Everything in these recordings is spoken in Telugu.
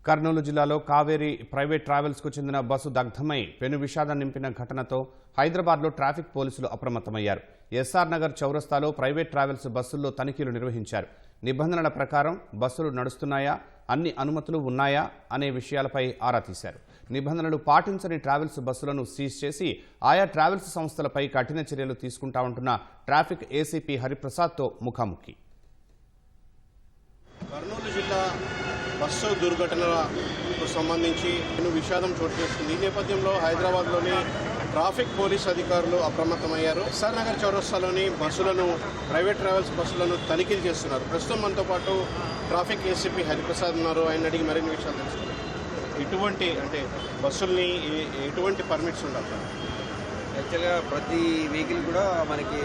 కర్నూలు జిల్లాలో కావేరీ ప్రైవేట్ ట్రావెల్స్కు చెందిన బస్సు దగ్ధమై పెను విషాదం నింపిన ఘటనతో హైదరాబాద్లో ట్రాఫిక్ పోలీసులు అప్రమత్తమయ్యారు. ఎస్ఆర్ నగర్ చౌరస్తాలో ప్రైవేట్ ట్రావెల్స్ బస్సుల్లో తనిఖీలు నిర్వహించారు. నిబంధనల ప్రకారం బస్సులు నడుస్తున్నాయా, అన్ని అనుమతులు ఉన్నాయా అనే విషయాలపై ఆరా తీశారు. నిబంధనలు పాటించని ట్రావెల్స్ బస్సులను సీజ్ చేసి ఆయా ట్రావెల్స్ సంస్థలపై కఠిన చర్యలు తీసుకుంటామంటున్న ట్రాఫిక్ ఏసీపీ హరిప్రసాద్తో ముఖాముఖి. కర్నూలు జిల్లా బస్సు దుర్ఘటనలకు సంబంధించి విషాదం చోటు చేసుకుంది. ఈ నేపథ్యంలో హైదరాబాద్లోని ట్రాఫిక్ పోలీస్ అధికారులు అప్రమత్తమయ్యారు. ఎస్ఆర్ నగర్ చౌరస్తాలోని బస్సులను, ప్రైవేట్ ట్రావెల్స్ బస్సులను తనిఖీలు చేస్తున్నారు. ప్రస్తుతం మనతో పాటు ట్రాఫిక్ ఏసీపీ హరిప్రసాద్ ఉన్నారు. ఆయన అడిగి మరిన్ని విషయాలు తెలుసుకున్నారు. ఎటువంటి బస్సుల్ని ఎటువంటి పర్మిట్స్ ఉండాలి? యాక్చువల్గా ప్రతి వెహికల్ కూడా మనకి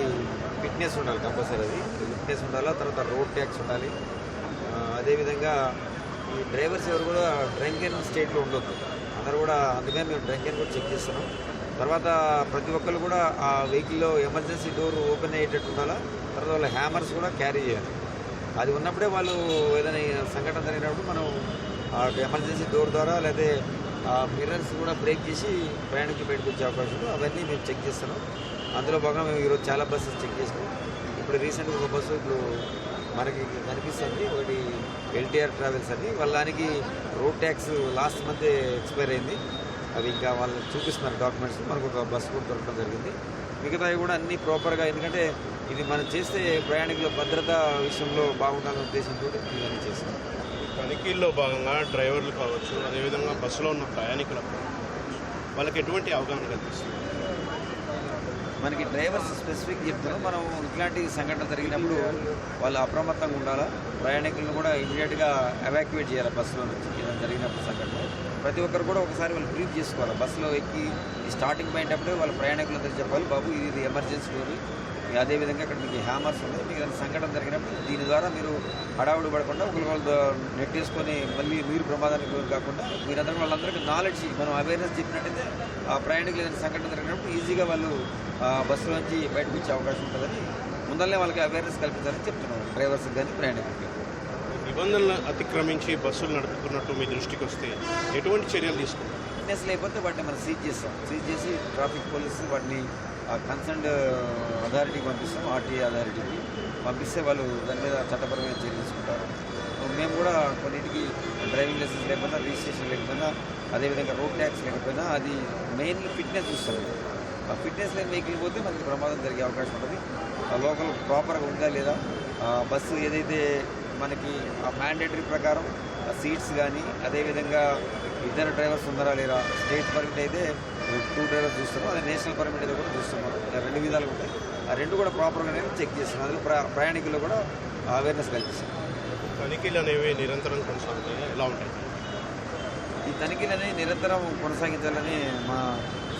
ఫిట్నెస్ ఉండాలి, కంపల్సరీ. అది ఫిట్నెస్ ఉండాలి. తర్వాత రోడ్ ట్యాక్స్ ఉండాలి. అదేవిధంగా ఈ డ్రైవర్స్ ఎవరు కూడా డ్రంక్ అండ్ స్టేట్లో ఉండొద్దు. అందరూ కూడా, అందుకని మేము డ్రంక్ అండ్ కూడా చెక్ చేస్తున్నాం. తర్వాత ప్రతి ఒక్కరు కూడా ఆ వెహికల్లో ఎమర్జెన్సీ డోర్ ఓపెన్ అయ్యేటట్టు ఉండాలా. తర్వాత వాళ్ళ హ్యామర్స్ కూడా క్యారీ చేయాలి. అది ఉన్నప్పుడే వాళ్ళు ఏదైనా సంఘటన జరిగినప్పుడు మనం ఆ ఎమర్జెన్సీ డోర్ ద్వారా లేదా మిర్రర్స్ కూడా బ్రేక్ చేసి ప్రయాణికులు బయటకు వచ్చే అవకాశం ఉంది. అవన్నీ మేము చెక్ చేస్తున్నాం. అందులో భాగంగా మేము ఈరోజు చాలా బస్సెస్ చెక్ చేసినాం. ఇప్పుడు రీసెంట్గా ఒక బస్సు ఇప్పుడు మనకి కనిపిస్తుంది, ఒకటి ఎల్టీఆర్ ట్రావెల్స్ అని. వాళ్ళకి road tax last month expire అయింది. అవి ఇంకా వాళ్ళు చూపిస్తున్నారు డాక్యుమెంట్స్. మనకు ఒక బస్సు కూడా దొరకడం జరిగింది. మిగతావి కూడా అన్నీ ప్రాపర్గా, ఎందుకంటే ఇది మనం చేస్తే ప్రయాణికుల భద్రత విషయంలో బాగుండాలనే ఉద్దేశంతో ఇవన్నీ చేస్తాం. తనిఖీల్లో భాగంగా డ్రైవర్లు కావచ్చు, అదేవిధంగా బస్సులో ఉన్న ప్రయాణికులకు వాళ్ళకి ఎటువంటి అవగాహన కల్పిస్తుంది? మనకి డ్రైవర్స్ స్పెసిఫిక్ చెప్తున్నాం. మనం ఇట్లాంటి సంఘటన జరిగినప్పుడు వాళ్ళు అప్రమత్తంగా ఉండాలా. ప్రయాణికులను కూడా ఇమీడియట్గా ఎవాక్యువేట్ చేయాలి బస్సులో నుంచి. జరిగినప్పుడు సంఘటన ప్రతి ఒక్కరు కూడా ఒకసారి వాళ్ళు బ్రీఫ్ చేసుకోవాలి. బస్సులో ఎక్కి ఈ స్టార్టింగ్ పాయింట్ అప్పుడే వాళ్ళ ప్రయాణికులందరూ చెప్పాలి, బాబు ఇది ఎమర్జెన్సీ డోర్, అదేవిధంగా ఇక్కడ మీకు హ్యామర్స్ ఉన్నాయి, మీకు ఏదైనా సంఘటన జరిగినప్పుడు దీని ద్వారా మీరు హడావుడి పడకుండా ఒకరు నెట్టేసుకొని మళ్ళీ మీరు ప్రమాదానికి గురి కాకుండా మీరందరూ వాళ్ళందరికీ నాలెడ్జ్, మనం అవేర్నెస్ చెప్పినట్టయితే ఆ ప్రయాణికులు ఏదైనా సంఘటన జరిగినప్పుడు ఈజీగా వాళ్ళు బస్సు నుంచి బయటకు వచ్చే అవకాశం ఉంటుందని ముందరనే వాళ్ళకి అవేర్నెస్ కల్పించాలని చెప్తున్నాం డ్రైవర్స్కి కానీ ప్రయాణికులకి. నిబంధనలు అతిక్రమించి బస్సులు నడుపుతున్నట్టు మీ దృష్టికి వస్తే ఎటువంటి చర్యలు తీసుకుంటాం? ఫిట్నెస్ లేకపోతే వాటిని మనం సీజ్ చేస్తాం. సీజ్ చేసి ట్రాఫిక్ పోలీసు వాటిని కన్సర్న్డ్ అథారిటీకి పంపిస్తాం. ఆర్టీఏ అథారిటీకి పంపిస్తే వాళ్ళు దాని మీద చట్టపరమైన చర్య తీసుకుంటారు. మేము కూడా కొన్నింటికి డ్రైవింగ్ లైసెన్స్ లేకపోయినా, రిజిస్ట్రేషన్ లేకపోయినా, అదేవిధంగా రోడ్ ట్యాక్స్ లేకపోయినా అది మెయిన్లీ ఫిట్నెస్ చూస్తారు. ఆ ఫిట్నెస్ లేని వెహికల్ పోతే మనకి ప్రమాదం జరిగే అవకాశం ఉంటుంది. ఆ లోకల్ ప్రాపర్గా ఉందా లేదా, బస్సు ఏదైతే మనకి ఆ మ్యాండేటరీ ప్రకారం సీట్స్ కానీ, అదేవిధంగా ఇద్దరు డ్రైవర్స్ ఉన్నారా లేదా, స్టేట్ పర్మిట్ అయితే 2 డ్రైవర్స్ చూస్తున్నాం, అదే నేషనల్ పర్మిట్ అయితే కూడా చూస్తున్నాం. ఇలా 2 విధాలుగా ఉంటాయి. ఆ 2 కూడా ప్రాపర్గా చెక్ చేస్తున్నాం. అందులో ప్రయాణికులు కూడా అవేర్నెస్ కల్పిస్తాం. తనిఖీలు అనేవి నిరంతరం కొనసాగుతాయి, ఎలా ఉంటాయి? ఈ తనిఖీలు అనేవి నిరంతరం కొనసాగించాలని మా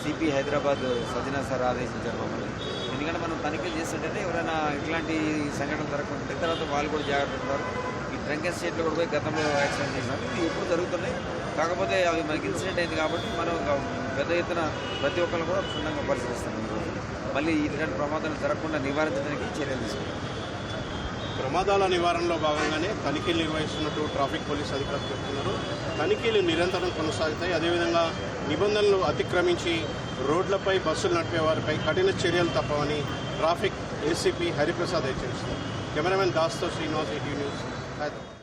సిపి హైదరాబాద్ సజ్జనా సార్ ఆదేశించారు మమ్మల్ని. ఎందుకంటే మనం తనిఖీలు చేస్తుంటే ఎవరైనా ఇట్లాంటి సంఘటనలు జరగకుంటే తర్వాత వాళ్ళు కూడా జాగ్రత్త ఉంటారు. ఈ డ్రంక్ అండ్ స్టేట్లో కూడా పోయి గతంలో యాక్సిడెంట్ చేసినారు. ఇవి ఎప్పుడు జరుగుతున్నాయి, కాకపోతే అవి మనకి ఇన్సిడెంట్ అయింది కాబట్టి మనం పెద్ద ఎత్తున ప్రతి ఒక్కరు కూడా క్షుణ్ణంగా పరిశీలిస్తాం. మళ్ళీ ఇట్లాంటి ప్రమాదాలు జరగకుండా నివారించడానికి చర్యలు తీసుకుంటాం. ప్రమాదాల నివారణలో భాగంగానే తనిఖీలు నిర్వహిస్తున్నట్టు ట్రాఫిక్ పోలీస్ అధికారులు చెప్తున్నారు. తనిఖీలు నిరంతరం కొనసాగుతాయి. అదేవిధంగా నిబంధనలు అతిక్రమించి రోడ్లపై బస్సులు నడిపే వారిపై కఠిన చర్యలు తప్పవని ట్రాఫిక్ ఏసీపీ హరిప్రసాద్ హెచ్చరిస్తున్నారు. కెమెరామెన్ దాస్తో శ్రీనివాస్, ETV న్యూస్, హైదరాబాద్.